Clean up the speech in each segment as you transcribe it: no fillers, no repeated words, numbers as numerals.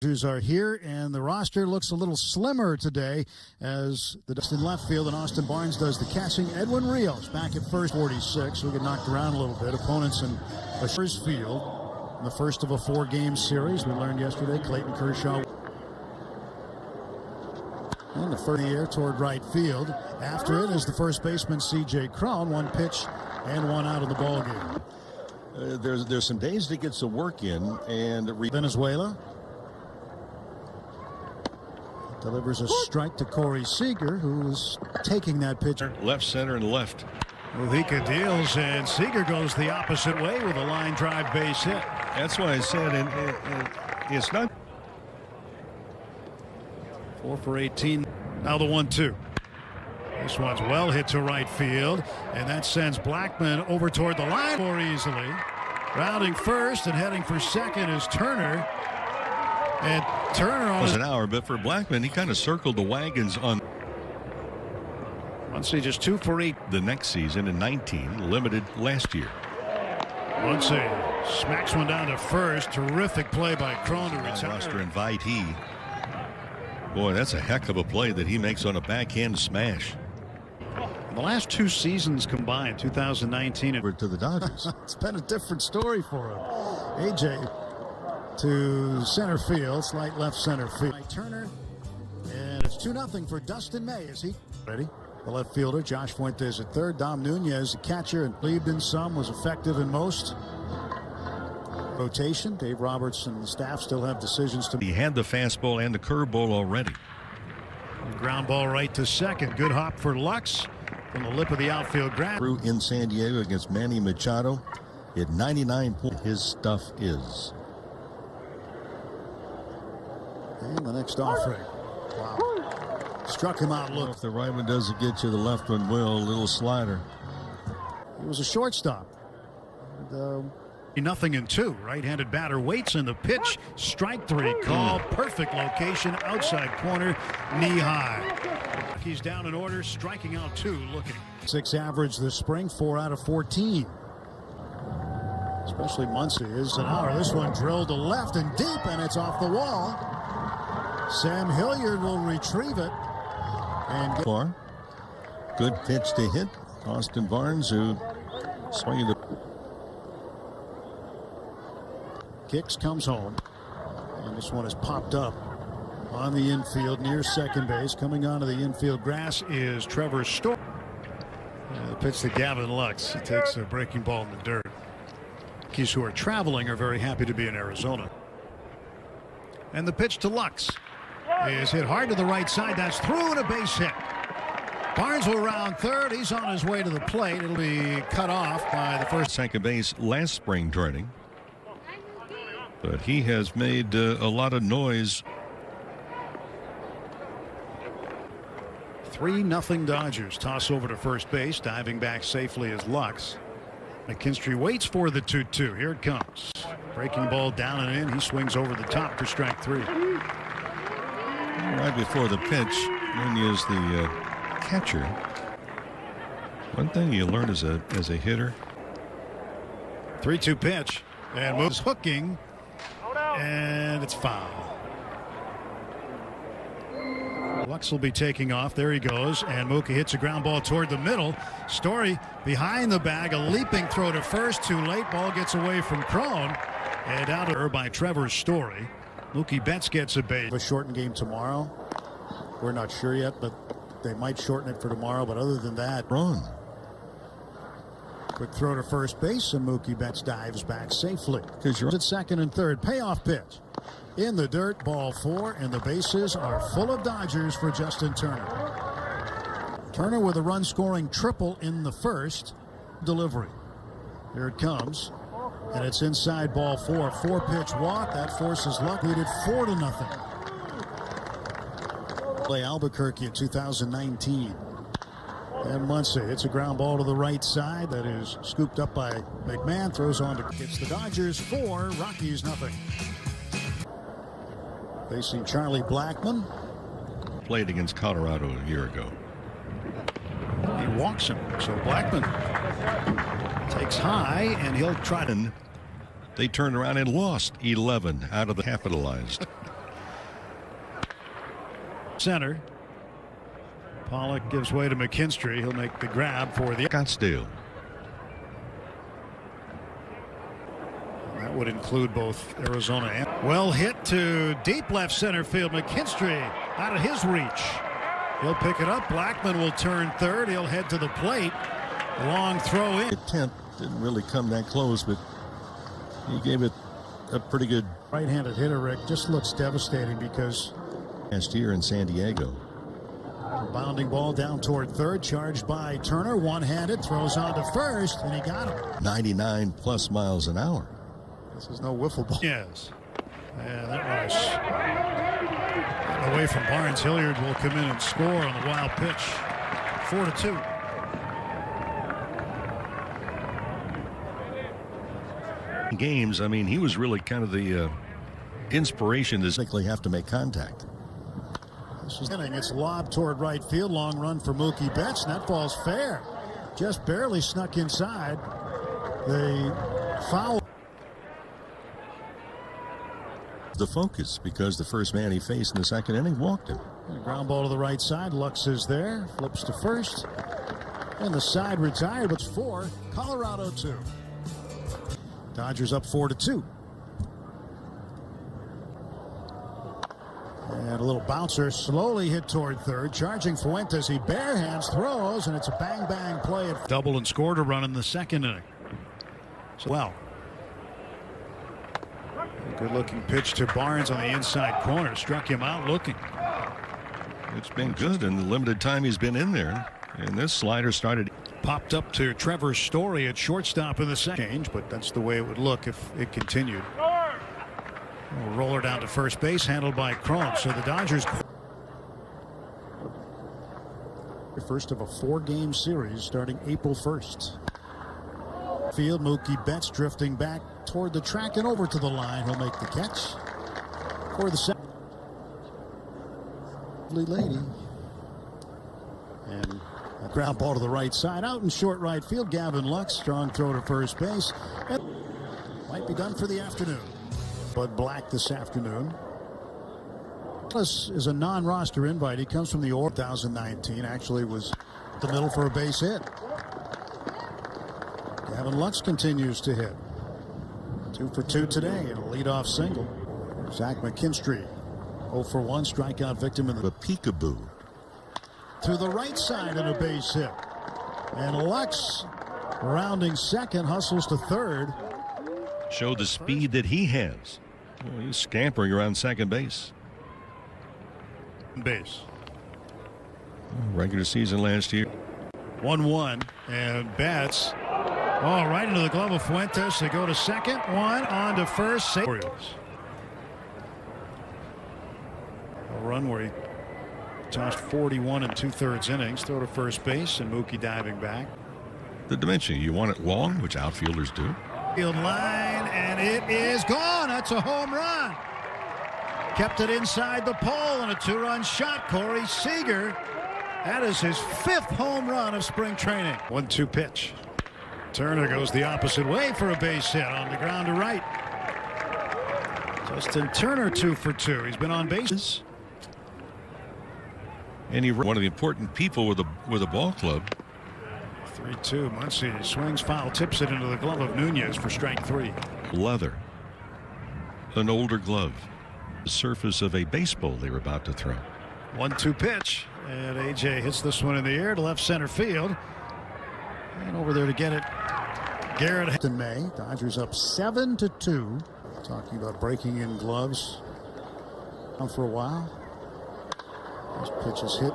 Who's are here, and the roster looks a little slimmer today as the dust in left field, and Austin Barnes does the catching. Edwin Rios back at first, 46. He'll get knocked around a little bit. Opponents in Asher's field in the first of a 4-game series. We learned yesterday Clayton Kershaw in the first air toward right field. After it is the first baseman C.J. Cron. 1 pitch and 1 out of the ball game. There's some days that gets the work in, and Venezuela delivers a strike to Corey Seager, who's taking that pitch. Left, center, and left. Mujica deals, and Seager goes the opposite way with a line drive base hit. That's why I said it's not. 4 for 18. Now the 1-2. This one's well hit to right field, and that sends Blackman over toward the line more easily. Rounding first and heading for second is Turner. And Turner on an hour, but for Blackman, he kind of circled the wagons on. Muncy just 2 for 8 the next season in 19, limited last year. Muncy smacks one down to first. Terrific play by Cron to retire. Roster invitee. Boy, that's a heck of a play that he makes on a backhand smash. The last 2 seasons combined, 2019 and to the Dodgers. It's been a different story for him. AJ to center field, slight left center field. Turner, and it's 2-0 for Dustin May. Is he ready? The left fielder, Josh Fuentes at third. Dom Nunez, the catcher, and believed in some, was effective in most. Rotation. Dave Roberts and the staff still have decisions to. He had the fastball and the curveball already. Ground ball right to second. Good hop for Lux from the lip of the outfield ground. Through in San Diego against Manny Machado. At 99 points, his stuff is. And the next offering. Wow. Struck him out. Look. If the right one doesn't get you, the left one will. A little slider. He was a shortstop. Nothing in 2. Right-handed batter waits in the pitch. Strike 3 call. Perfect location. Outside corner. Knee high. He's down in order. Striking out 2. Looking. 6 average this spring. 4 out of 14. Especially Muncy is an hour. This one drilled to left and deep, and it's off the wall. Sam Hilliard will retrieve it. And far. Good pitch to hit. Austin Barnes, who swinging the kicks, comes home. And this one is popped up on the infield near second base. Coming onto the infield grass is Trevor Story. The pitch to Gavin Lux. He takes a breaking ball in the dirt. Rockies who are traveling are very happy to be in Arizona. And the pitch to Lux is hit hard to the right side. That's through and a base hit. Barnes will round third. He's on his way to the plate. It'll be cut off by the first. Second base last spring training. But he has made a lot of noise. 3-0 Dodgers. Toss over to first base. Diving back safely is Lux. McKinstry waits for the 2-2. Here it comes. Breaking ball down and in. He swings over the top for strike 3. Right before the pitch, Nunez, the catcher. One thing you learn as a hitter. 3-2 pitch. And moves hooking. And it's foul. Lux will be taking off. There he goes. And Mookie hits a ground ball toward the middle. Story behind the bag. A leaping throw to first. Too late. Ball gets away from Cron. And out of her by Trevor Story. Mookie Betts gets a base. A shortened game tomorrow. We're not sure yet, but they might shorten it for tomorrow. But other than that, run. Quick throw to first base, and Mookie Betts dives back safely. Because you're at second and third. Payoff pitch. In the dirt, ball 4, and the bases are full of Dodgers for Justin Turner. Turner with a run-scoring triple in the first. Delivery. Here it comes. And it's inside ball 4. 4-pitch walk. That forces Luck. Lead it 4-0. Play Albuquerque in 2019. And Muncy hits a ground ball to the right side. That is scooped up by McMahon. Throws on to hits the Dodgers 4. Rockies 0. Facing Charlie Blackman. Played against Colorado a year ago. He walks him. So Blackman takes high, and he'll try to. They turned around and lost 11 out of the capitalized. Center. Pollock gives way to McKinstry. He'll make the grab for the Scottsdale. That would include both Arizona and well hit to deep left center field. McKinstry out of his reach. He'll pick it up. Blackman will turn third. He'll head to the plate. Long throw in. Attempt didn't really come that close, but he gave it a pretty good. Right-handed hitter, Rick, just looks devastating because Last year in San Diego. bounding ball down toward third, charged by Turner, one-handed, throws on to first, and he got him. 99 plus miles an hour. This is no wiffle ball. Yes. And that was away from Barnes. Hilliard will come in and score on the wild pitch. 4-2. Games, I mean, he was really kind of the inspiration. This Basically have to make contact. This is inning. It's lobbed toward right field. Long run for Mookie Betts, and that ball's fair. Just barely snuck inside. The foul. The focus, because the first man he faced in the second inning walked him. Ground ball to the right side. Lux is there. Flips to first. And the side retired. But it's 4. Colorado 2. Dodgers up 4-2. And a little bouncer slowly hit toward third. Charging Fuentes. He bare hands throws, and it's a bang-bang play. Double and scored a run in the second inning. So, well. Good looking pitch to Barnes on the inside corner. Struck him out looking. It's been good in the limited time he's been in there. And this slider started. Popped up to Trevor Story at shortstop in the second. But that's the way it would look if it continued. Roller down to first base, handled by Cron. So the Dodgers. First of a 4-game series starting April 1st. Field, Mookie Betts drifting back toward the track and over to the line. He'll make the catch for the second. Lady. And a ground ball to the right side, out in short right field. Gavin Lux, strong throw to first base. And might be done for the afternoon. Bud Black this afternoon. This is a non-roster invite. He comes from the 2019. Actually was the middle for a base hit. Gavin Lux continues to hit. 2 for 2 today and a leadoff single. Zach McKinstry 0 for 1 strikeout victim in the peekaboo to the right side and a base hit. And Lux rounding second, hustles to third. Show the speed that he has. Well, he's scampering around second base. Base. Regular season last year. 1-1 and Betts. Oh, right into the glove of Fuentes. They go to second. One on to first. Orioles. A run where he tossed 41 2/3 innings. Throw to first base and Mookie diving back. The dimension, you want it long, which outfielders do. Field line, and it is gone. That's a home run. Kept it inside the pole, and a 2-run shot. Corey Seager. That is his 5th home run of spring training. 1-2 pitch. Turner goes the opposite way for a base hit on the ground to right. Justin Turner 2 for 2. He's been on bases. And he one of the important people with a ball club. 3-2. Muncy swings foul, tips it into the glove of Nunez for strike 3. Leather. An older glove. The surface of a baseball they were about to throw. 1-2 pitch. And AJ hits this one in the air to left center field. And over there to get it. Garrett in May. Dodgers up 7-2. Talking about breaking in gloves for a while. This pitch is hit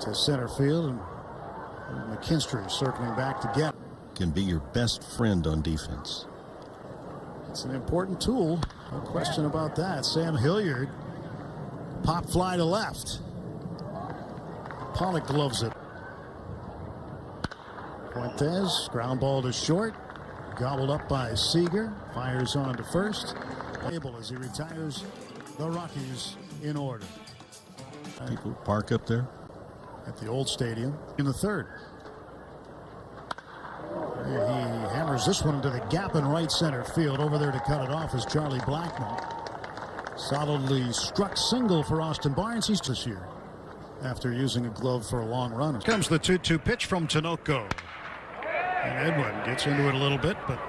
to center field, and McKinstry circling back to get it. can be your best friend on defense. It's an important tool. No question about that. Sam Hilliard. Pop fly to left. Pollock gloves it. Fuentes, ground ball to short. Gobbled up by Seager. Fires on to first. Able as he retires the Rockies in order. People park up there at the old stadium in the third. He hammers this one into the gap in right center field. Over there to cut it off is Charlie Blackmon. Solidly struck single for Austin Barnes. He's this year after using a glove for a long run. Here comes the 2-2 pitch from Tinoco. And Edwin gets into it a little bit, but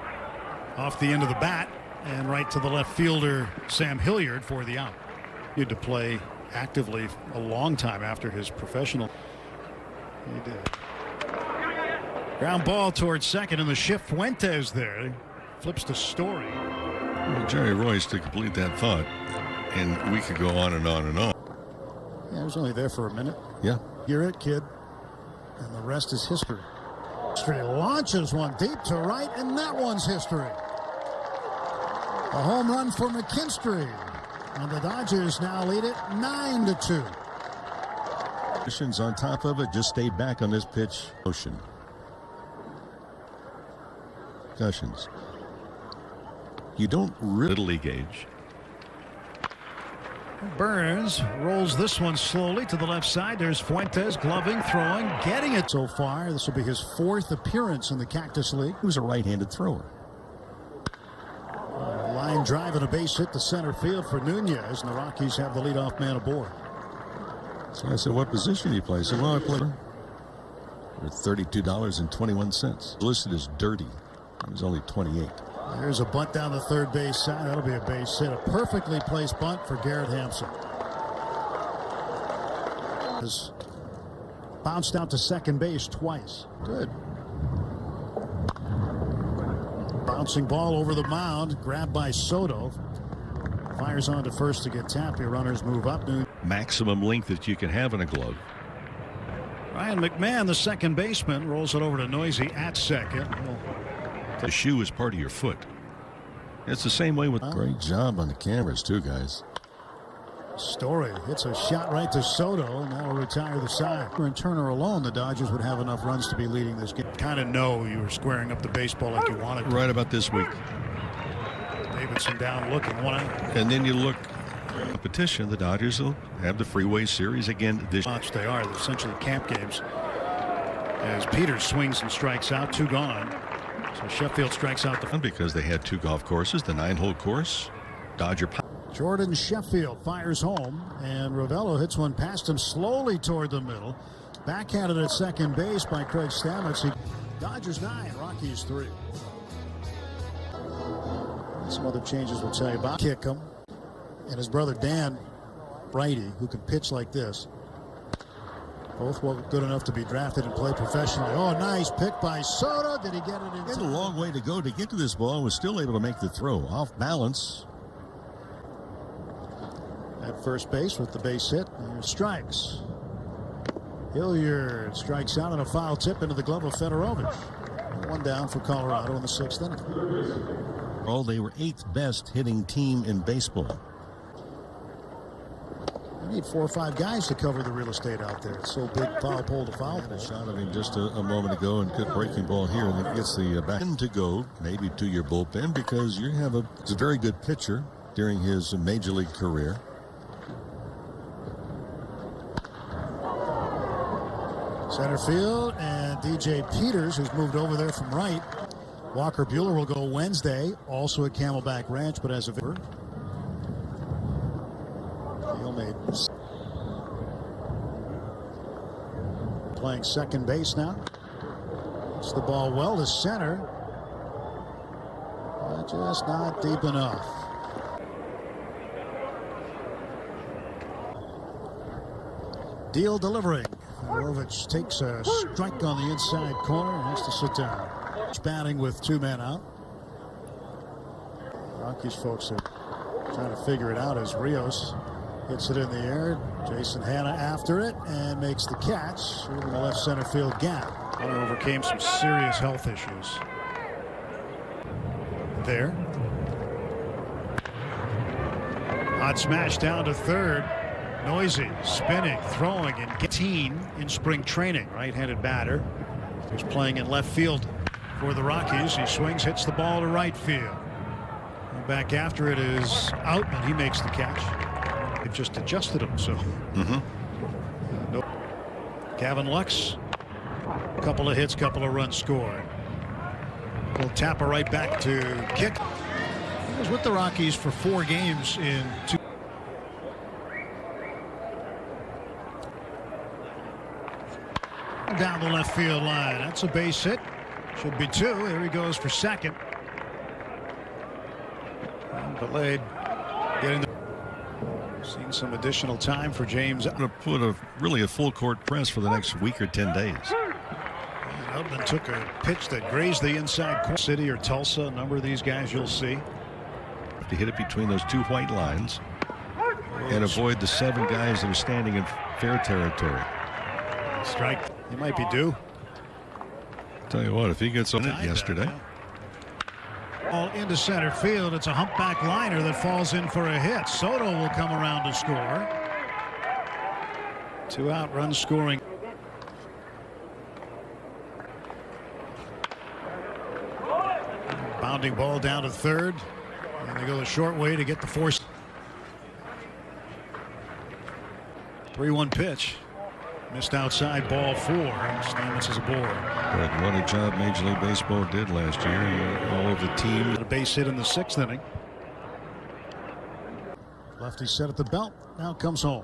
off the end of the bat and right to the left fielder, Sam Hilliard, for the out. He had to play actively a long time after his professional. He did. Ground ball towards second, and the shift Fuentes there. Flips to Story. Well, Jerry Royce, to complete that thought, and we could go on and on and on. Yeah, I was only there for a minute. Yeah. You're it, kid. And the rest is history. History launches one deep to right, and that one's history. A home run for McKinstry. And the Dodgers now lead it 9-2. On top of it, just stay back on this pitch. Motion. Concussions. You don't really. Little league age. Burns rolls this one slowly to the left side. There's Fuentes gloving, throwing, getting it so far. This will be his 4th appearance in the Cactus League. He was a right-handed thrower. Line drive and a base hit to center field for Nunez, and the Rockies have the leadoff man aboard. So I said, what position do you play? He said, well, I play for $32.21. Listed as dirty. He was only 28. There's a bunt down the third base side. That'll be a base hit. A perfectly placed bunt for Garrett Hampson. Has bounced out to second base twice. Good. Bouncing ball over the mound. Grabbed by Soto. Fires on to first to get tapped. Your runners move up. Maximum length that you can have in a glove. Ryan McMahon, the second baseman, rolls it over to Noisy at second. The shoe is part of your foot. It's the same way with. Great job on the cameras, too, guys. Story hits a shot right to Soto, and that'll retire the side. In Turner alone, the Dodgers would have enough runs to be leading this game. Kind of know you were squaring up the baseball like you wanted to. Right about this week. Davidson down looking, one out. And then you look competition. The Dodgers will have the Freeway Series again this. They are. They're essentially camp games. As Peters swings and strikes out, 2 gone. So Sheffield strikes out the. Because they had 2 golf courses, the 9-hole course. Dodger. Jordan Sheffield fires home, and Ravello hits one past him slowly toward the middle. Backhanded at second base by Craig Stamets. Dodgers 9, Rockies 3. Some other changes we'll tell you about. Kick him, and his brother Dan Brady, who can pitch like this. Both were good enough to be drafted and play professionally. Oh, nice pick by Soto. Did he get it in? It's a long way to go to get to this ball and was still able to make the throw. Off balance. At first base with the base hit. There's strikes. Hilliard strikes out on a foul tip into the glove of Fedorovich. 1 down for Colorado in the 6th inning. Oh, they were 8th best hitting team in baseball. You need 4 or 5 guys to cover the real estate out there. It's so big, foul pole to foul pole. A shot of him just a moment ago, and good breaking ball here, and it gets the back end to go, maybe to your bullpen, because you have it's a very good pitcher during his major league career. Center field, and DJ Peters, who's moved over there from right. Walker Buehler will go Wednesday, also at Camelback Ranch, but as a visitor. Playing second base now. It's the ball well to center. Just not deep enough. Deal delivering. Fedorovich takes a strike on the inside corner and has to sit down. He's batting with 2 men out. Rockies folks are trying to figure it out as Rios hits it in the air. Jason Hanna after it and makes the catch over the left center field gap. Hunter overcame some serious health issues. There. Hot smash down to third. Noisy, spinning, throwing, and 18 in spring training. Right-handed batter. He's playing in left field for the Rockies. He swings, hits the ball to right field. And back after it is out, and he makes the catch. They've just adjusted him, so. No. Gavin Lux, a couple of hits, couple of runs scored. Will Tapper right back to kick. He was with the Rockies for 4 games in 2. Down the left field line. That's a base hit. Should be two. Here he goes for second. And Delayed getting the. Seeing some additional time for James. Going to put really a full court press for the next week or 10 days. Outman took a pitch that grazed the inside corner. City or Tulsa, a number of these guys you'll see. To hit it between those two white lines and avoid the 7 guys that are standing in fair territory. Strike. He might be due. Tell you what, if he gets on it yesterday. All into center field. It's a humpback liner that falls in for a hit. Soto will come around to score. 2 out runs scoring. Bounding ball down to third. And they go the short way to get the force. 3-1 pitch. Missed outside, ball 4. Stamets is aboard. But what a job Major League Baseball did last year. All of the team. A base hit in the 6th inning. Lefty set at the belt. Now comes home.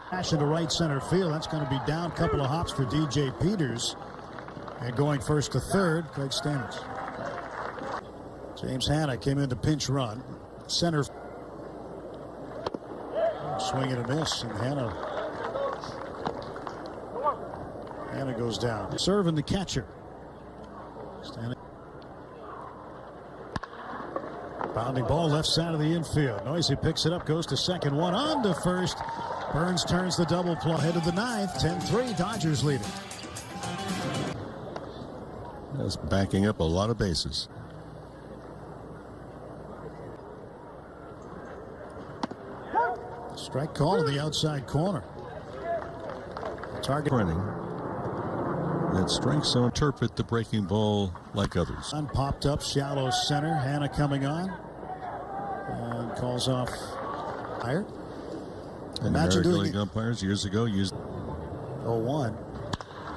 Dash into right center field. That's going to be down. Couple of hops for DJ Peters. And going first to third, Craig Stamets. James Hanna came in to pinch run. Center. Swing and a miss. And Hanna goes down. Serving the catcher. Standing. Bounding ball left side of the infield. Noisy picks it up, goes to second, one on to first. Burns turns the double play. Head of the 9th. 10-3. Dodgers leading. That's backing up a lot of bases. Strike call in the outside corner. Target Running. That strike zone interpret the breaking ball like others. Popped up, shallow center. Hanna coming on. And calls off higher. And American League umpires years ago used 0-1.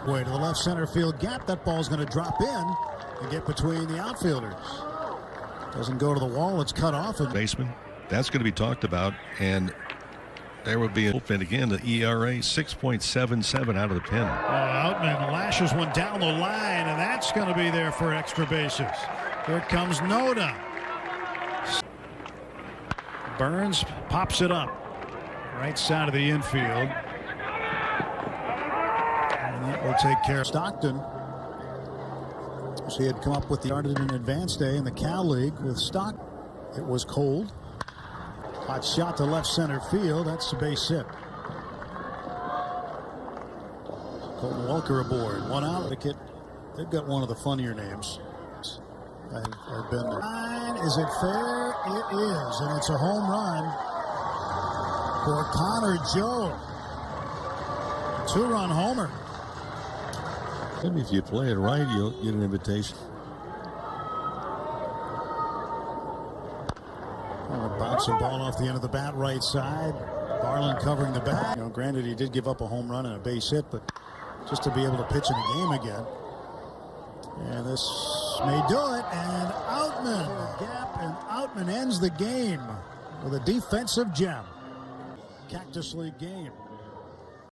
Way to the left center field gap. That ball's going to drop in and get between the outfielders. Doesn't go to the wall. It's cut off. And baseman. That's going to be talked about. And there would be and again the ERA 6.77 out of the pen. Outman lashes one down the line, and that's going to be there for extra bases. Here comes Noda. Burns pops it up. Right side of the infield. And that will take care of Stockton. So he had come up with the started in advance day in the Cal League with Stockton. It was cold. Hot shot to left center field. That's a base hit. Colton Welker aboard. 1 out. They've got one of the funnier names. I've been there. Is it fair? It is. And it's a home run for Connor Joe. 2-run homer. Maybe if you play it right, you'll get an invitation. Bouncing ball off the end of the bat, right side. Garland covering the bat. Granted, he did give up a home run and a base hit, but just to be able to pitch in a game again. And this may do it. And Outman, gap, and Outman ends the game with a defensive gem. Cactus League game.